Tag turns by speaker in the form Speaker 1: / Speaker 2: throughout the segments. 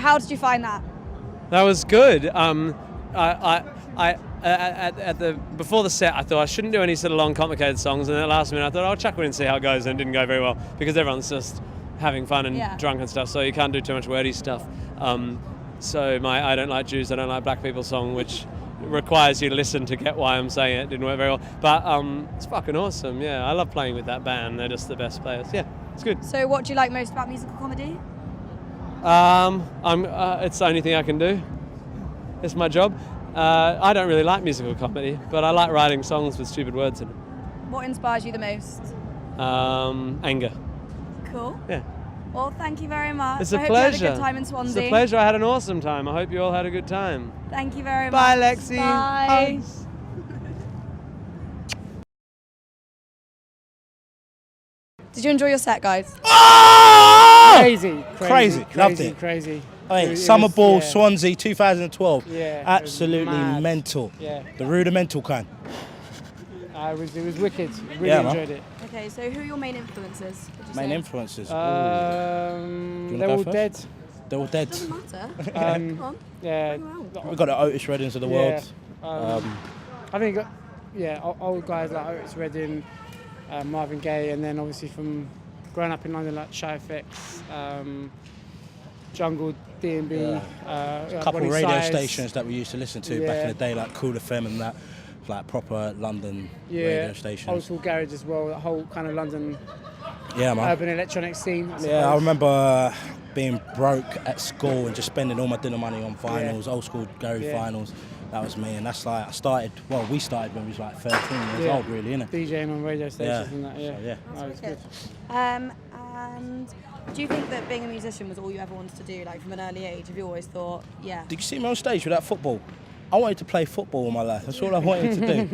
Speaker 1: How did you find that?
Speaker 2: That was good. Before the set, I thought I shouldn't do any sort of long, complicated songs, and at the last minute, I thought I'll chuck one and see how it goes, and it didn't go very well because everyone's just having fun and drunk and stuff, so you can't do too much wordy stuff. So my I Don't Like Jews, I Don't Like Black People song, which requires you to listen to get why I'm saying it, didn't work very well. But it's fucking awesome. Yeah, I love playing with that band. They're just the best players. Yeah, it's good.
Speaker 1: So what do you like most about musical comedy?
Speaker 2: It's the only thing I can do. It's my job. I don't really like musical comedy, but I like writing songs with stupid words in it.
Speaker 1: What inspires you the most?
Speaker 2: Anger.
Speaker 1: Cool.
Speaker 2: Yeah.
Speaker 1: Well, thank you very much.
Speaker 2: It's a
Speaker 1: I hope
Speaker 2: pleasure.
Speaker 1: you had a good time in Swansea.
Speaker 2: It's a pleasure. I had an awesome time. I hope you all had a good time.
Speaker 1: Thank you very much.
Speaker 2: Bye, Lexi.
Speaker 1: Bye.
Speaker 2: Hugs.
Speaker 1: Did you enjoy your set, guys?
Speaker 3: Oh!
Speaker 4: Crazy. Loved it.
Speaker 3: Crazy.
Speaker 4: Hey, Summer Ball,
Speaker 3: yeah.
Speaker 4: Swansea, 2012.
Speaker 3: Yeah,
Speaker 4: absolutely
Speaker 3: mad.
Speaker 4: mental.
Speaker 3: Yeah.
Speaker 4: The rudimental kind.
Speaker 3: It was wicked. Really
Speaker 4: Yeah,
Speaker 3: enjoyed it.
Speaker 1: Okay, so who are your main influences? Would you
Speaker 4: Main
Speaker 1: say?
Speaker 4: influences.
Speaker 3: They're all dead.
Speaker 4: They're all dead.
Speaker 1: Doesn't matter. Come on.
Speaker 3: Yeah.
Speaker 4: We've got the Otis Reddings of the world.
Speaker 3: I think, old guys like Otis Redding, Marvin Gaye, and then obviously from growing up in London, like Shy FX, Jungle, D&B.
Speaker 4: A couple of radio stations that we used to listen to back in the day, like Cool FM and that, like proper London radio stations.
Speaker 3: Old school garage as well, that whole kind of London urban electronic scene.
Speaker 4: I remember being broke at school and just spending all my dinner money on vinyls, old school garage vinyls. That was me, and that's like we started when we was like 13 years old, really, innit?
Speaker 3: DJing on radio stations and that,
Speaker 1: That was good. And do you think that being a musician was all you ever wanted to do, like from an early age? Have you always thought,
Speaker 4: Did you see me on stage with that football? I wanted to play football all my life. That's all I wanted to do.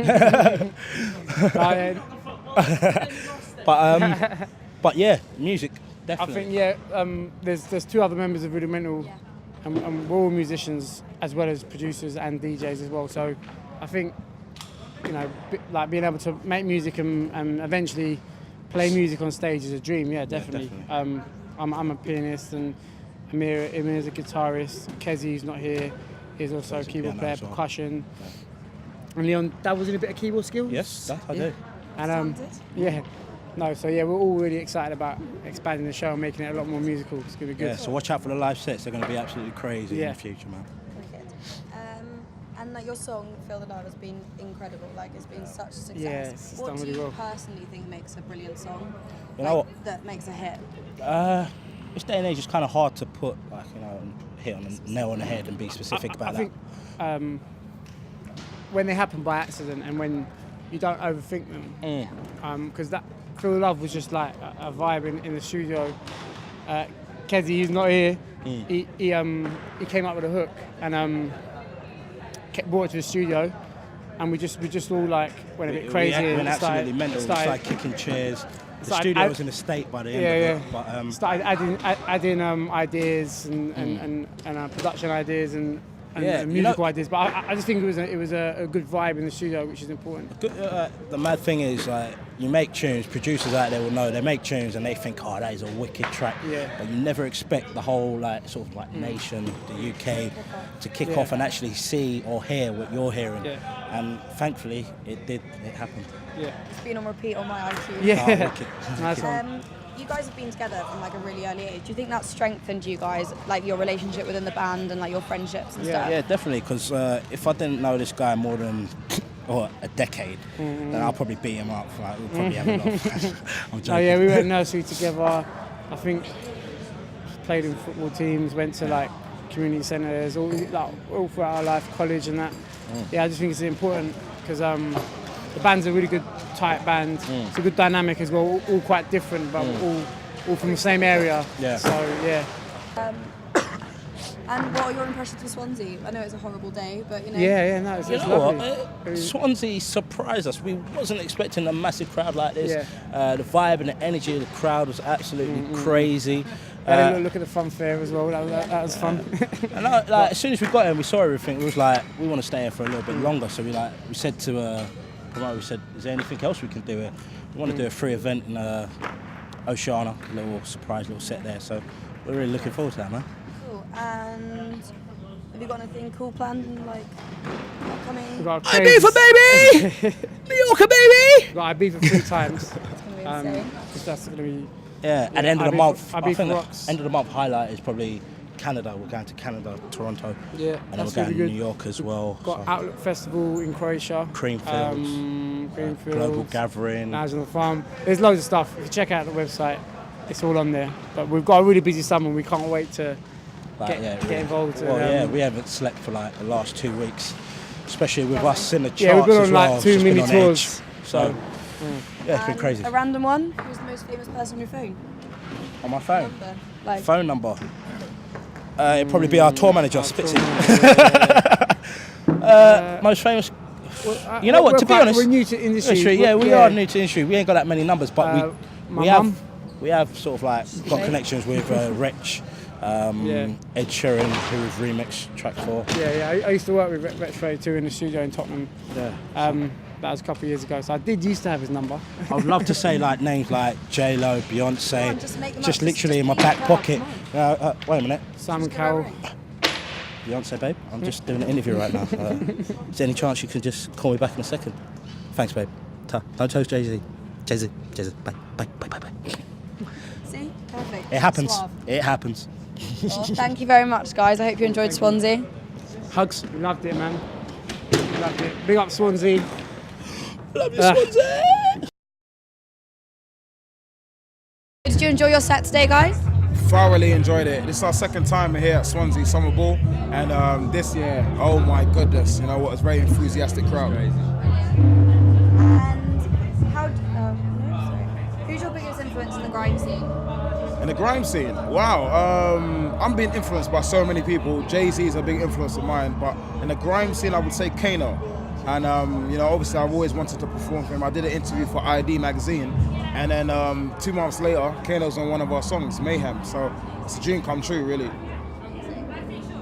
Speaker 4: But yeah, music, definitely.
Speaker 3: I think there's two other members of Rudimental, and we're all musicians as well as producers and DJs as well. So I think like being able to make music and eventually play music on stage is a dream. Yeah, definitely. I'm a pianist, and Amir's a guitarist. Kezi, who's not here, is also a keyboard player, percussion. And Leon dabbles in a bit of keyboard skills.
Speaker 4: Yes, I do.
Speaker 3: And we're all really excited about expanding the show and making it a lot more musical. It's going to be good.
Speaker 4: Yeah, so watch out for the live sets. They're going to be absolutely crazy in the future, man.
Speaker 1: Wicked. And like your song, Feel the Love, has been incredible. Like it's been such a success.
Speaker 3: Yeah, it's
Speaker 1: what
Speaker 3: done
Speaker 1: do
Speaker 3: really
Speaker 1: you
Speaker 3: well.
Speaker 1: personally think makes a brilliant song?
Speaker 4: You know what?
Speaker 1: That makes a hit?
Speaker 4: This day and age, it's kind of hard to put hit on a nail on the head and be specific about that.
Speaker 3: I think when they happen by accident and when you don't overthink them, because that Feel the Love was just like a vibe in the studio. Kezi, who's not here, he came up with a hook and brought it to the studio, and we just all like went a bit crazy.
Speaker 4: We went
Speaker 3: and
Speaker 4: absolutely mental. We started kicking chairs. The studio was in a state by the end of it. But,
Speaker 3: started adding ideas and production ideas and musical ideas. But I just think it was a good vibe in the studio, which is important.
Speaker 4: The mad thing is, you make tunes, producers out there will know, they make tunes and they think, oh, that is a wicked track. Yeah. But you never expect the whole nation, the UK, to kick off and actually see or hear what you're hearing. Yeah. And thankfully, it happened.
Speaker 1: Yeah. It's been on repeat on my iTunes.
Speaker 3: Yeah.
Speaker 1: Nice one. You guys have been together from like a really early age. Do you think that strengthened you guys, like your relationship within the band and like your friendships and stuff?
Speaker 4: Yeah, definitely. Because if I didn't know this guy more than a decade, then I'll probably beat him up. We'll probably have a laugh. I'm joking.
Speaker 3: We went nursery together. I think played in football teams, went to like community centres, all throughout our life, college and that. Yeah, I just think it's important because the band's a really good, tight band. It's a good dynamic as well, all quite different, but all from the same area. Yeah. So, yeah.
Speaker 1: And what are your impressions of Swansea? I know it's a horrible day, but it's
Speaker 4: lovely. Swansea surprised us. We wasn't expecting a massive crowd like this. Yeah. The vibe and the energy of the crowd was absolutely crazy.
Speaker 3: Look at the fun fair as well. That was fun.
Speaker 4: And as soon as we got here and we saw everything, we was like, we want to stay here for a little bit longer. So we said to we said, is there anything else we can do here? We want to do a free event in Oceana, a little surprise little set there. So we're really looking forward to that, man.
Speaker 1: Cool. And have you got anything cool planned and like upcoming?
Speaker 2: Ibiza, baby! Mallorca, baby!
Speaker 3: Got Ibiza 3 times.
Speaker 1: It's gonna be insane.
Speaker 3: That's going to be.
Speaker 4: Yeah, at the end of the month, I think
Speaker 3: rocks.
Speaker 4: end of the month highlight is probably Canada. We're going to Canada, Toronto.
Speaker 3: Yeah,
Speaker 4: and then we're going to New York as well.
Speaker 3: Got Outlook Festival in Croatia.
Speaker 4: Creamfields. Global Gathering.
Speaker 3: National Farm. There's loads of stuff. If you check out the website, it's all on there. But we've got a really busy summer and we can't wait to get involved.
Speaker 4: Well, we haven't slept for like the last 2 weeks, especially with us in the charts.
Speaker 3: Yeah, we've been on
Speaker 4: as well.
Speaker 3: like 2 mini tours.
Speaker 4: So, yeah, it's been crazy.
Speaker 1: A random one? Who's the most famous person on your phone?
Speaker 4: On my phone?
Speaker 1: Like,
Speaker 4: phone number? It'd probably be our tour manager, Spitzy. Most famous. You know what? To be honest,
Speaker 3: we're new to industry.
Speaker 4: Yeah, we are new to industry. We ain't got that many numbers, but we have sort of like got connections with Wretch, Ed Sheeran, who we've remixed track for.
Speaker 3: Yeah. I used to work with Wretch 32 in the studio in Tottenham. Yeah. That was a couple of years ago, so I did used to have his number.
Speaker 4: I would love to say like names like J-Lo, Beyonce, just literally in my back pocket. Wait a minute.
Speaker 3: Simon Cowell.
Speaker 4: Beyonce, babe, I'm just doing an interview right now. Is there any chance you can just call me back in a second? Thanks, babe. Don't toast Jay-Z. Jay-Z. Bye.
Speaker 1: See? Perfect.
Speaker 4: It happens.
Speaker 1: Suave.
Speaker 4: It happens.
Speaker 1: Well, thank you very much, guys. I hope you enjoyed Swansea.
Speaker 3: Hugs. We loved it, man. We loved it. Big up Swansea.
Speaker 4: Love you, Swansea.
Speaker 1: Did you enjoy your set today, guys?
Speaker 5: Thoroughly enjoyed it. This is our second time here at Swansea Summer Ball, and this year, oh my goodness, you know what? It's a very enthusiastic crowd.
Speaker 1: And who's your biggest influence in the grime scene?
Speaker 5: In the grime scene, wow. I'm being influenced by so many people. Jay-Z is a big influence of mine, but in the grime scene, I would say Kano. And obviously I've always wanted to perform for him. I did an interview for ID magazine, and then 2 months later, Kano's on one of our songs, Mayhem. So it's a dream come true, really.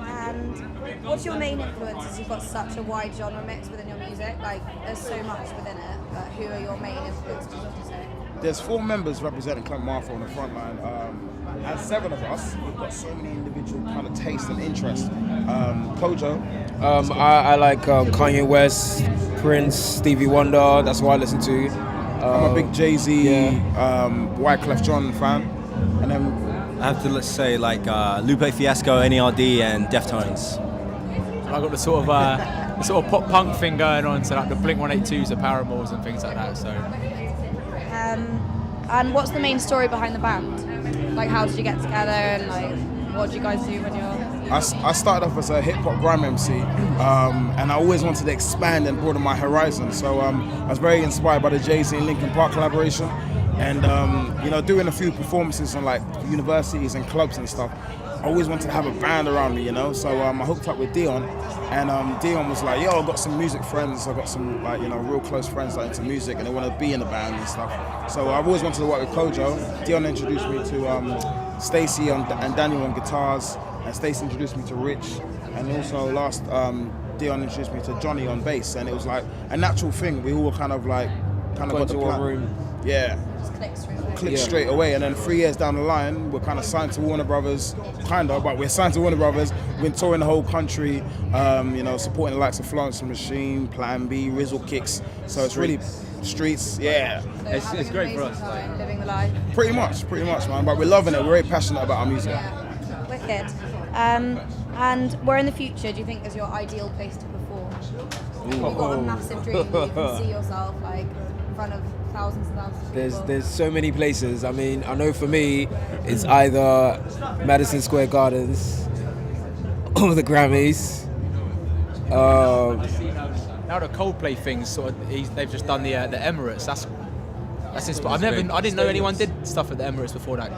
Speaker 1: And what's your main influences? You've got such a wide genre mix within your music. Like, there's so much within it. But who are your main influences, would you say?
Speaker 5: There's 4 members representing Clem Martha on the front line. And 7 of us, we've got so many individual kind of tastes and interests. Kojo.
Speaker 6: I like Kanye West, Prince, Stevie Wonder. That's what I listen to.
Speaker 5: I'm a big Jay-Z, Wyclef Jean fan. And then
Speaker 7: I have to say like Lupe Fiasco, NERD, and Deftones.
Speaker 8: I got the sort of pop punk thing going on, so like the Blink-182s, the Paramores, and things like that. So.
Speaker 1: And what's the main story behind the band? Like, how did you get together, and like, what do you guys do when you're?
Speaker 5: I started off as a hip hop grime MC, and I always wanted to expand and broaden my horizon. So I was very inspired by the Jay-Z and Linkin Park collaboration, and doing a few performances on like universities and clubs and stuff. I always wanted to have a band around me, So I hooked up with Dion, and Dion was like, "Yo, I've got some music friends. I've got some real close friends that are into music, and they want to be in the band and stuff." So I've always wanted to work with Kojo. Dion introduced me to Stacey and Daniel on guitars, and Stacey introduced me to Rich, and also Dion introduced me to Johnny on bass, and it was like a natural thing. We all kind of got the
Speaker 6: one room.
Speaker 5: Yeah. Clicked straight away, and then 3 years down the line, we're kind of signed to Warner Brothers, but we're signed to Warner Brothers. We've been touring the whole country, supporting the likes of Florence and Machine, Plan B, Rizzle Kicks. So it's really streets, yeah.
Speaker 8: So it's great for us.
Speaker 1: Living the life.
Speaker 5: Pretty much, man. But we're loving it. We're very passionate about our music.
Speaker 1: Yeah, wicked. And where in the future do you think is your ideal place to perform? You've got a massive dream that you can see yourself like in front of thousands and thousands of people.
Speaker 6: There's so many places. I mean, I know for me, it's either Madison Square Gardens or the Grammys.
Speaker 8: Now the Coldplay things, they've just done the Emirates. That's inspiring. I didn't know anyone did stuff at the Emirates before that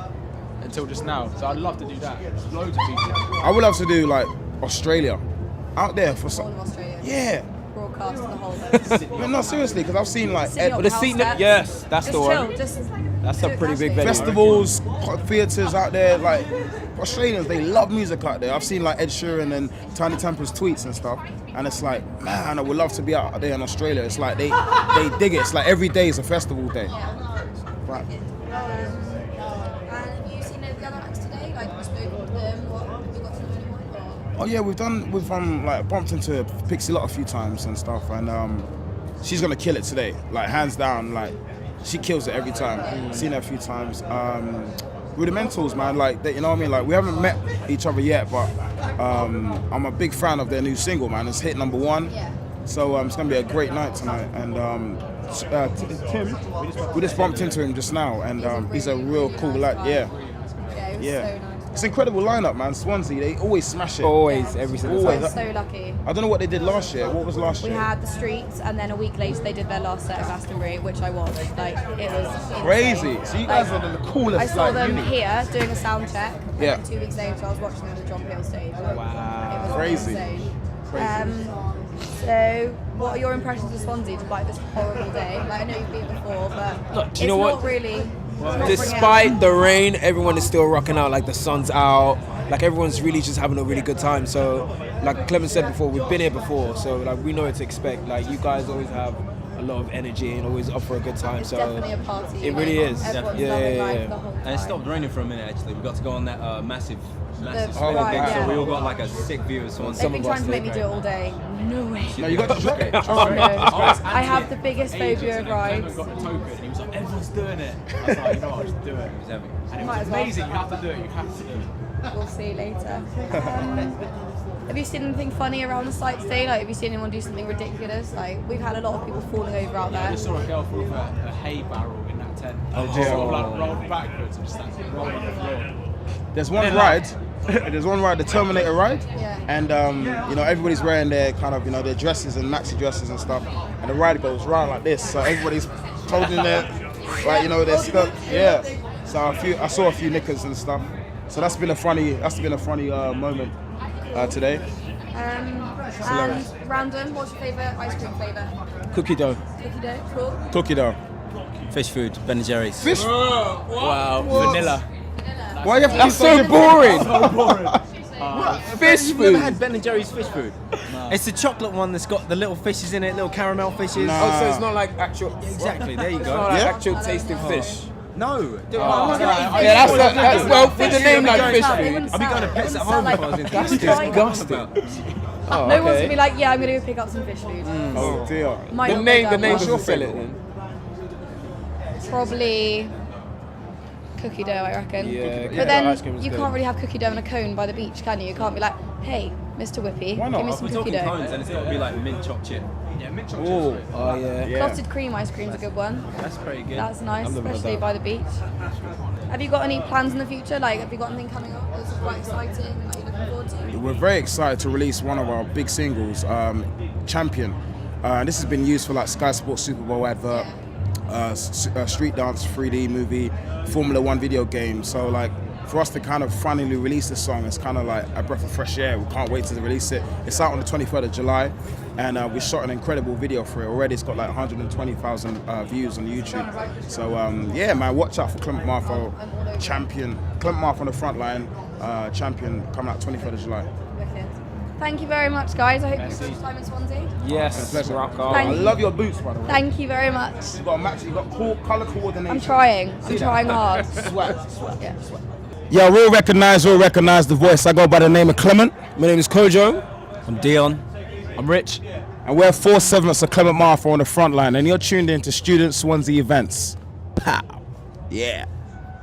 Speaker 8: until just now. So I'd love to do that. Loads of people.
Speaker 5: I would love to do like Australia, out there for some.
Speaker 1: All of Australia.
Speaker 5: Yeah.
Speaker 1: Broadcast the whole.
Speaker 5: No, seriously, because I've seen like
Speaker 6: Yes, that's the one. That's a pretty big venue.
Speaker 5: Festivals, theatres out there, like Australians, they love music out there. I've seen like Ed Sheeran and Tiny Temper's tweets and stuff, and it's like, man, I would love to be out there in Australia. It's like they dig it. It's like every day is a festival day. Right.
Speaker 1: And have you seen any of the other acts today? like spoken to them? What have you got to know anyone? Or?
Speaker 5: Oh yeah, we've like bumped into Pixie Lott a few times and stuff, and she's gonna kill it today, like hands down. Like she kills it every time. Seen her a few times. Rudimentals, man, like you know what I mean. Like we haven't met each other yet, but I'm a big fan of their new single, man. It's hit number 1.
Speaker 1: Yeah.
Speaker 5: So it's gonna be a great night tonight. And Tim, we just bumped into him just now, and he's a real cool lad. Yeah.
Speaker 1: Yeah, it was so nice.
Speaker 5: It's an incredible lineup, man. Swansea, they always smash it.
Speaker 6: Always, every single
Speaker 5: Always.
Speaker 6: time.
Speaker 1: So lucky.
Speaker 5: I don't know what they did last year. What was last
Speaker 1: We
Speaker 5: year?
Speaker 1: had the streets, and then a week later they did their last set of Glastonbury, which I watched. Like it was
Speaker 5: Crazy.
Speaker 1: insane.
Speaker 5: So you guys are the coolest.
Speaker 1: I saw
Speaker 5: like,
Speaker 1: them
Speaker 5: unit.
Speaker 1: here doing a sound check. And
Speaker 5: Yeah.
Speaker 1: then 2 weeks later, I was watching them on the John Peel stage. Like,
Speaker 6: Wow.
Speaker 1: It was
Speaker 5: Crazy.
Speaker 1: insane. So, what are your impressions of Swansea despite this horrible day? Like I know you've been before, but
Speaker 6: Look, do
Speaker 1: it's
Speaker 6: you know
Speaker 1: not
Speaker 6: what?
Speaker 1: really. It's not bringing
Speaker 6: Despite the rain, everyone is still rocking out. Like the sun's out. Like everyone's really just having a really good time. So, like Clement said before, we've been here before, so like we know what to expect. Like you guys always have a lot of energy and always up for a good time.
Speaker 1: It's
Speaker 6: So
Speaker 1: definitely a party.
Speaker 6: it really
Speaker 1: like,
Speaker 6: is.
Speaker 1: Everyone's
Speaker 6: Yeah,
Speaker 1: loving
Speaker 6: yeah,
Speaker 1: life
Speaker 6: yeah.
Speaker 1: the whole time.
Speaker 7: And it stopped raining for a minute actually. We got to go on that massive
Speaker 1: The
Speaker 7: spin
Speaker 1: ride,
Speaker 7: thing,
Speaker 1: yeah.
Speaker 7: so we all got like a sick view of Swansea.
Speaker 1: They've been trying to make me do it all day. No way.
Speaker 5: No, you got to try it.
Speaker 1: Oh no. I have the biggest phobia of rides.
Speaker 8: Got a token, and he was like, everyone's doing it. I was like, you know what, I'll just do it.
Speaker 7: It was heavy.
Speaker 8: And it
Speaker 1: Might
Speaker 8: was
Speaker 1: as well.
Speaker 8: amazing. You have to do it. You have to do it.
Speaker 1: We'll see later. Have you seen anything funny around the site today? Like, have you seen anyone do something ridiculous? Like, we've had a lot of people falling over out
Speaker 8: I
Speaker 1: there.
Speaker 8: just saw a girl fall off a hay barrel in that tent.
Speaker 5: Oh,
Speaker 8: She
Speaker 5: dear.
Speaker 8: sort of like rolled backwards and just started rolling on the floor.
Speaker 5: There's one ride. There's one ride, the Terminator ride.
Speaker 1: Yeah.
Speaker 5: And you know, everybody's wearing their kind of, you know, their dresses and maxi dresses and stuff. And the ride goes round like this. So everybody's holding their, like, you know, their skirt. Yeah. So I saw a few knickers and stuff. So that's been a funny moment today.
Speaker 1: And random, what's your favourite ice cream flavour?
Speaker 6: Cookie dough.
Speaker 1: Cookie dough, cool.
Speaker 5: Cookie dough.
Speaker 7: Fish food, Ben & Jerry's.
Speaker 5: Fish.
Speaker 6: Wow.
Speaker 5: What?
Speaker 6: Vanilla.
Speaker 5: Why you have to
Speaker 6: That's
Speaker 5: be
Speaker 6: so boring. Fish
Speaker 7: You've never
Speaker 6: food.
Speaker 7: had Ben & Jerry's fish food? It's the chocolate one that's got the little fishes in it, little caramel fishes.
Speaker 5: Nah.
Speaker 6: Oh, so it's not like actual.
Speaker 7: Exactly, there you
Speaker 6: It's
Speaker 7: go.
Speaker 6: not like
Speaker 5: Yeah?
Speaker 6: actual tasting fish.
Speaker 7: No.
Speaker 6: Yeah, that's well with the name like fish
Speaker 1: They
Speaker 6: food.
Speaker 1: wouldn't
Speaker 7: I'll be
Speaker 1: sell
Speaker 7: going
Speaker 1: it.
Speaker 7: to
Speaker 1: They
Speaker 7: Pets at
Speaker 1: wouldn't
Speaker 7: Home
Speaker 1: sell,
Speaker 7: if I was
Speaker 1: like,
Speaker 7: in
Speaker 1: you would
Speaker 6: That's
Speaker 1: try that.
Speaker 6: disgusting. Oh,
Speaker 1: No one's
Speaker 6: okay.
Speaker 1: gonna be like, yeah, I'm gonna go pick up some fish food.
Speaker 5: Oh dear.
Speaker 1: Might
Speaker 6: The
Speaker 1: not
Speaker 6: name
Speaker 1: go down well.
Speaker 6: doesn't sell it then.
Speaker 1: Probably cookie dough, I reckon.
Speaker 6: Yeah,
Speaker 1: But then
Speaker 6: ice cream is
Speaker 1: you
Speaker 6: good.
Speaker 1: can't really have cookie dough in a cone by the beach, can you? You can't be like, hey, Mr. Whippy,
Speaker 5: Why not?
Speaker 1: give me
Speaker 5: If
Speaker 1: some
Speaker 7: We're
Speaker 1: cookie
Speaker 7: talking
Speaker 1: dough.
Speaker 7: cones and it's got to be like mint chopped chip.
Speaker 8: Yeah, mint chocolate
Speaker 6: Oh,
Speaker 8: chips.
Speaker 6: oh yeah.
Speaker 5: Yeah.
Speaker 1: Frosted cream ice cream's a good one.
Speaker 7: That's pretty good.
Speaker 1: That's nice,
Speaker 6: I've never had
Speaker 1: especially
Speaker 6: that.
Speaker 1: by the beach. Have you got any plans in the future? Like, have you got anything coming up that's quite exciting and that you're looking forward to?
Speaker 5: We're very excited to release one of our big singles, Champion. And this has been used for like Sky Sports Super Bowl advert, street dance 3D movie, Formula One video game. So like for us to kind of finally release this song, it's kind of like a breath of fresh air. We can't wait to release it. It's out on the 23rd of July, and we shot an incredible video for it. Already it's got like 120,000 views on YouTube. So yeah, man, watch out for Clement Martha, Champion. Clement Martha on the front line, Champion, coming out 23rd of July.
Speaker 1: Wicked. Thank you very much, guys. I hope you have a good time in Swansea.
Speaker 6: Yes.
Speaker 5: Pleasure.
Speaker 6: Rock on.
Speaker 1: Thank
Speaker 5: I
Speaker 1: you.
Speaker 5: love your boots, by the way.
Speaker 1: Thank you very much.
Speaker 5: You got a match. You got color coordination.
Speaker 1: I'm trying. I'm
Speaker 5: See that?
Speaker 1: trying hard.
Speaker 5: Swag.
Speaker 1: Yeah.
Speaker 5: Yeah, we'll recognize the voice. I go by the name of Clement.
Speaker 6: My name is Kojo.
Speaker 7: I'm Dion.
Speaker 8: I'm Rich.
Speaker 5: And we're 4/7 of Clement Martha on the front line. And you're tuned in to Student Swansea Events. Pow. Yeah.